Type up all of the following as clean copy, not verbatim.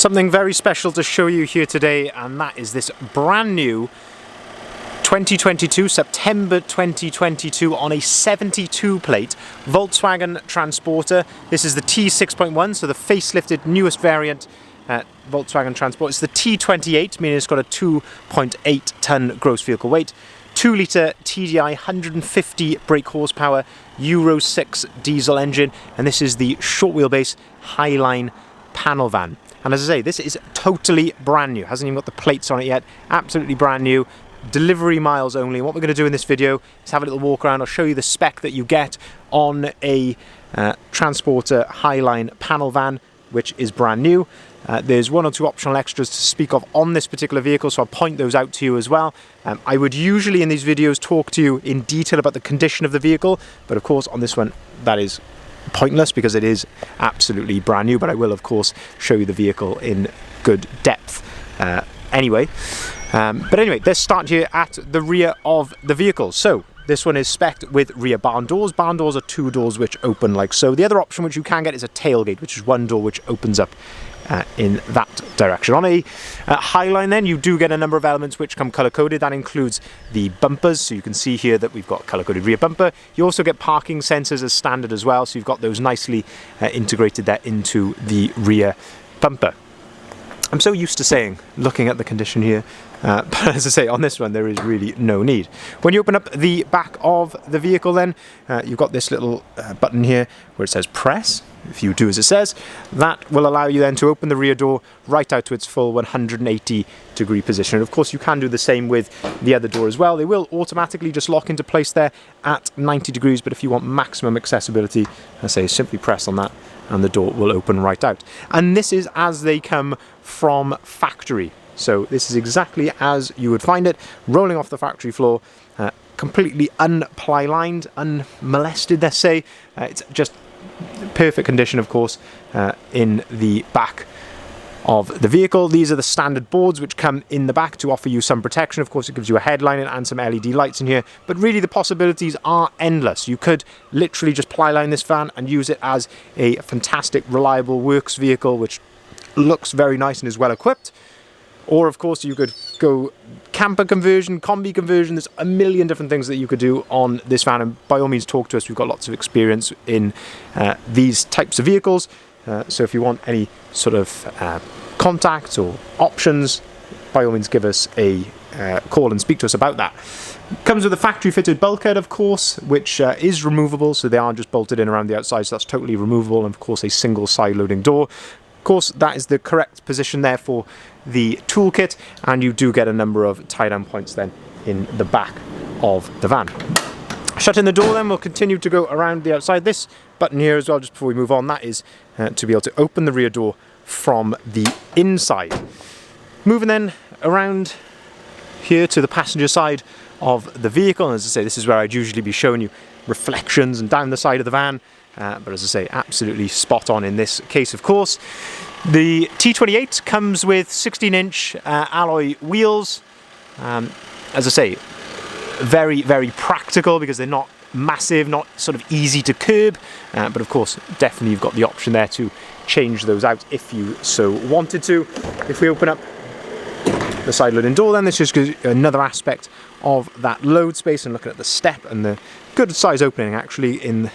Something very special to show you here today, and that is this brand new 2022, September 2022, on a 72 plate Volkswagen Transporter. This is the T6.1, so the facelifted newest variant Volkswagen Transporter. It's the T28, meaning it's got a 2.8 ton gross vehicle weight, 2 litre TDI, 150 brake horsepower, Euro 6 diesel engine, and this is the short wheelbase Highline panel van. And as I say, this is totally brand new, hasn't even got the plates on it yet, absolutely brand new, delivery miles only. And what we're going to do in this video is have a little walk around. I'll show you the spec that you get on a Transporter Highline panel van, which is brand new. There's one or two optional extras to speak of on this particular vehicle, so I'll point those out to you as well. I would usually in these videos talk to you in detail about the condition of the vehicle, but of course on this one that is pointless because it is absolutely brand new, but I will of course show you the vehicle in good depth anyway. But anyway, let's start here at the rear of the vehicle. So this one is spec'd with rear barn doors. Barn doors are 2 doors which open like so. The other option which you can get is a tailgate, which is 1 door which opens up in that direction. On a Highline then, you do get a number of elements which come colour-coded. That includes the bumpers, so you can see here that we've got colour-coded rear bumper. You also get parking sensors as standard as well, so you've got those nicely integrated there into the rear bumper. I'm so used to saying, looking at the condition here, but as I say, on this one there is really no need. When you open up the back of the vehicle then, you've got this little button here where it says press. If you do as it says, that will allow you then to open the rear door right out to its full 180-degree position. And of course you can do the same with the other door as well. They will automatically just lock into place there at 90 degrees, but if you want maximum accessibility, I say simply press on that and the door will open right out. And this is as they come from factory. So this is exactly as you would find it, rolling off the factory floor, completely unply-lined, unmolested, let's say. It's just perfect condition, of course, in the back of the vehicle. These are the standard boards which come in the back to offer you some protection. Of course, it gives you a headline and some LED lights in here, but really the possibilities are endless. You could literally just ply-line this van and use it as a fantastic, reliable works vehicle which looks very nice and is well equipped. Or of course you could go camper conversion, combi conversion. There's a million different things that you could do on this van, and by all means talk to us. We've got lots of experience in these types of vehicles, so if you want any sort of contacts or options, by all means give us a call and speak to us about that. Comes with a factory fitted bulkhead, of course, which is removable, so they aren't just bolted in around the outside, so that's totally removable, and of course a single side loading door. Of course, that is the correct position there for the toolkit, and you do get a number of tie-down points then in the back of the van. Shutting the door then, we'll continue to go around the outside. This button here as well, just before we move on, that is to be able to open the rear door from the inside. Moving then around here to the passenger side of the vehicle, and as I say, this is where I'd usually be showing you reflections and down the side of the van. But as I say, absolutely spot on in this case, of course. The T28 comes with 16-inch alloy wheels. As I say, very, very practical because they're not massive, not sort of easy to curb. But of course, definitely you've got the option there to change those out if you so wanted to. If we open up the side loading door then, this just gives another aspect of that load space, and looking at the step and the good size opening actually in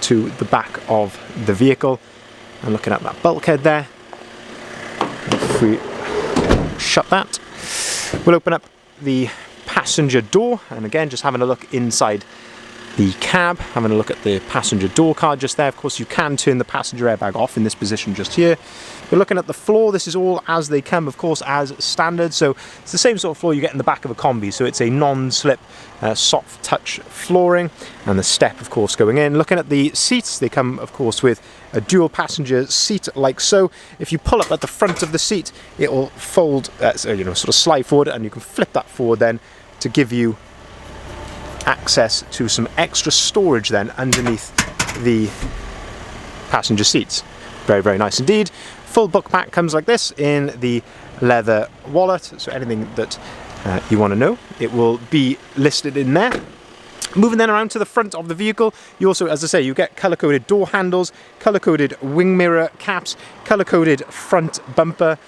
to the back of the vehicle, and looking at that bulkhead there. If we shut that, we'll open up the passenger door, and again just having a look inside the cab, having a look at the passenger door card just there. Of course you can turn the passenger airbag off in this position just here. We're looking at the floor. This is all as they come, of course, as standard, so it's the same sort of floor you get in the back of a combi, so it's a non-slip soft touch flooring, and the step of course going in. Looking at the seats, they come of course with a dual passenger seat like so. If you pull up at the front of the seat, it will fold, so, you know, sort of slide forward, and you can flip that forward then to give you access to some extra storage then underneath the passenger seats. Very, very nice indeed. Full book pack comes like this in the leather wallet, so anything that you want to know, it will be listed in there. Moving then around to the front of the vehicle, you also, as I say, you get colour-coded door handles, colour-coded wing mirror caps, colour-coded front bumper,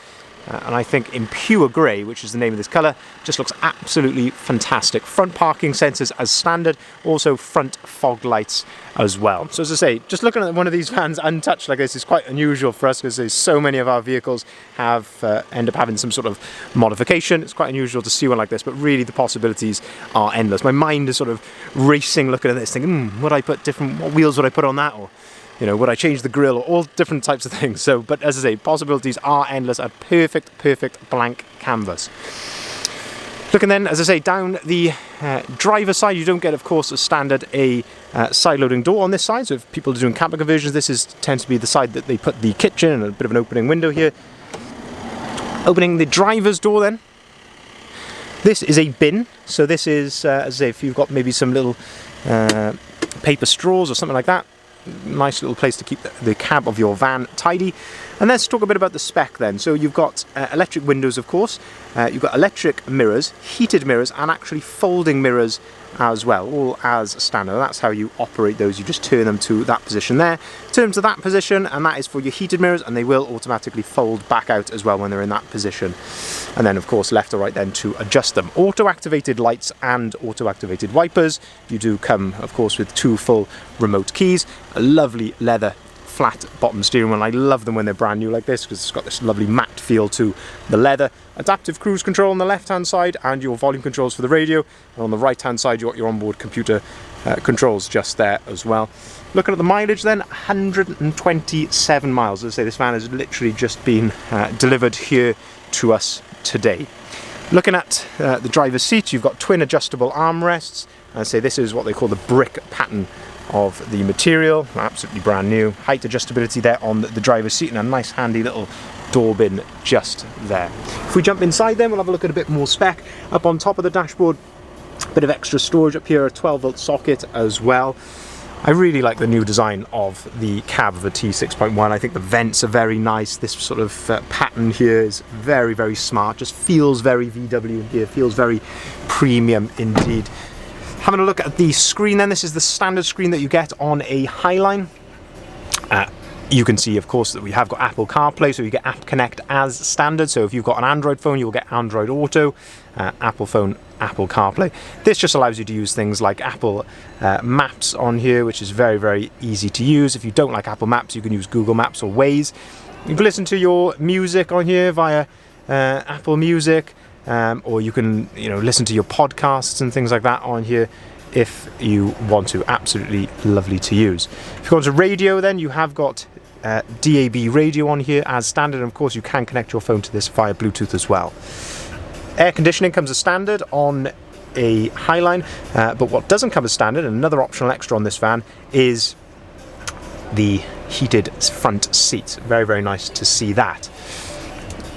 and I think in pure grey, which is the name of this colour, just looks absolutely fantastic. Front parking sensors as standard, also front fog lights as well. So as I say, just looking at one of these vans untouched like this is quite unusual for us, because so many of our vehicles have end up having some sort of modification. It's quite unusual to see one like this, but really the possibilities are endless. My mind is sort of racing looking at this, thinking, what wheels would I put on that? Or, you know, would I change the grille, or all different types of things. So, but as I say, possibilities are endless. A perfect blank canvas. Looking then, as I say, down the driver's side, you don't get, of course, as standard a side-loading door on this side. So if people are doing camper conversions, tends to be the side that they put the kitchen and a bit of an opening window here. Opening the driver's door then. This is a bin. So this is, as I say, if you've got maybe some little paper straws or something like that, nice little place to keep the cab of your van tidy. And let's talk a bit about the spec then. So you've got electric windows, of course, you've got electric mirrors, heated mirrors, and actually folding mirrors as well, all as standard. That's how you operate those. You just turn them to that position there, turn to that position, and that is for your heated mirrors, and they will automatically fold back out as well when they're in that position. And then, of course, left or right then to adjust them. Auto-activated lights and auto-activated wipers. You do come, of course, with 2 full remote keys, a lovely leather flat bottom steering wheel. I love them when they're brand new like this, because it's got this lovely matte feel to the leather. Adaptive cruise control on the left hand side, and your volume controls for the radio, and on the right hand side you got your onboard computer controls just there as well. Looking at the mileage then, 127 miles. As I say, this van has literally just been delivered here to us today. Looking at the driver's seat, you've got twin adjustable armrests. I say this is what they call the brick pattern of the material, absolutely brand new. Height adjustability there on the driver's seat, and a nice handy little door bin just there. If we jump inside then, we'll have a look at a bit more spec. Up on top of the dashboard, a bit of extra storage up here, a 12-volt socket as well. I really like the new design of the cab of a T6.1. I think the vents are very nice. This sort of pattern here is very smart, just feels very VW here, feels very premium indeed. Having a look at the screen then, this is the standard screen that you get on a Highline. You can see, of course, that we have got Apple CarPlay, so you get App Connect as standard. So if you've got an Android phone, you'll get Android Auto, Apple phone, Apple CarPlay. This just allows you to use things like Apple Maps on here, which is very easy to use. If you don't like Apple Maps, you can use Google Maps or Waze. You can listen to your music on here via Apple Music. Or you can, listen to your podcasts and things like that on here if you want to. Absolutely lovely to use. If you go into radio, then you have got DAB radio on here as standard, and of course you can connect your phone to this via Bluetooth as well. Air conditioning comes as standard on a Highline, but what doesn't come as standard, and another optional extra on this van, is the heated front seats. Very nice to see that.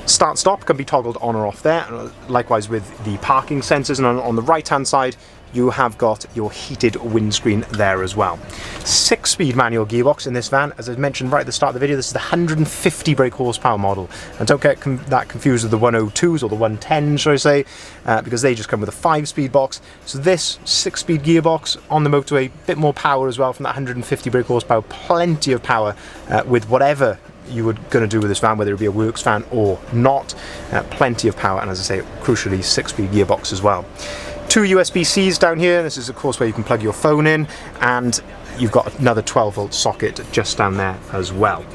Start stop can be toggled on or off there, likewise with the parking sensors, and on the right hand side you have got your heated windscreen there as well. 6-speed manual gearbox in this van. As I mentioned right at the start of the video, this is the 150 brake horsepower model, and don't get that confused with the 102s or the 110s, shall I say, because they just come with a 5-speed box. So this 6-speed gearbox on the motorway, a bit more power as well from that 150 brake horsepower, plenty of power with whatever you were going to do with this van, whether it be a works van or not. Plenty of power, and as I say, crucially 6-speed gearbox as well. 2 USB-Cs down here. This is of course where you can plug your phone in, and you've got another 12-volt socket just down there as well.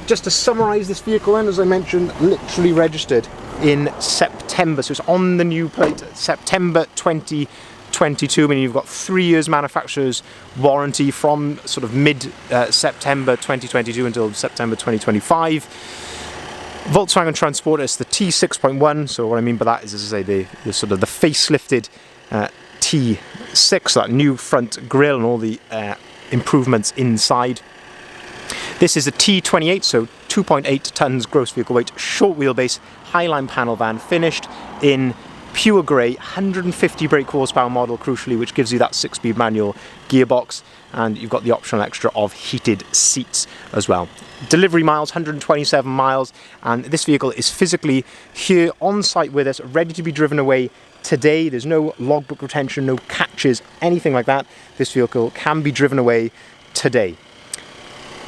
Just to summarise this vehicle then, as I mentioned, literally registered in September, so it's on the new plate, September 2022, meaning you've got 3 years manufacturer's warranty from sort of mid-September 2022 until September 2025. Volkswagen Transporter is the T6.1, so what I mean by that is, as I say, the sort of the facelifted T6, that new front grille and all the improvements inside. This is a T28, so 2.8 tons gross vehicle weight, short wheelbase, Highline panel van, finished in pure grey, 150 brake horsepower model, crucially, which gives you that 6-speed manual gearbox, and you've got the optional extra of heated seats as well. Delivery miles, 127 miles, and this vehicle is physically here on site with us, ready to be driven away today. There's no logbook retention, no catches, anything like that. This vehicle can be driven away today.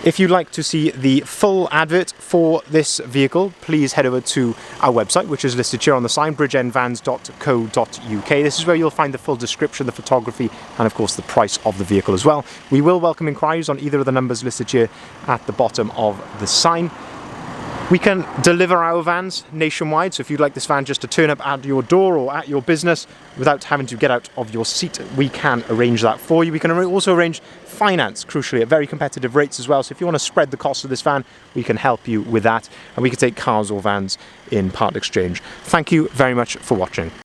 If you'd like to see the full advert for this vehicle, please head over to our website, which is listed here on the sign, bridgeendvans.co.uk. This is where you'll find the full description, the photography, and of course the price of the vehicle as well. We will welcome inquiries on either of the numbers listed here at the bottom of the sign. We can deliver our vans nationwide, so if you'd like this van just to turn up at your door or at your business without having to get out of your seat, we can arrange that for you. We can also arrange finance, crucially, at very competitive rates as well. So if you want to spread the cost of this van, we can help you with that. And we can take cars or vans in part exchange. Thank you very much for watching.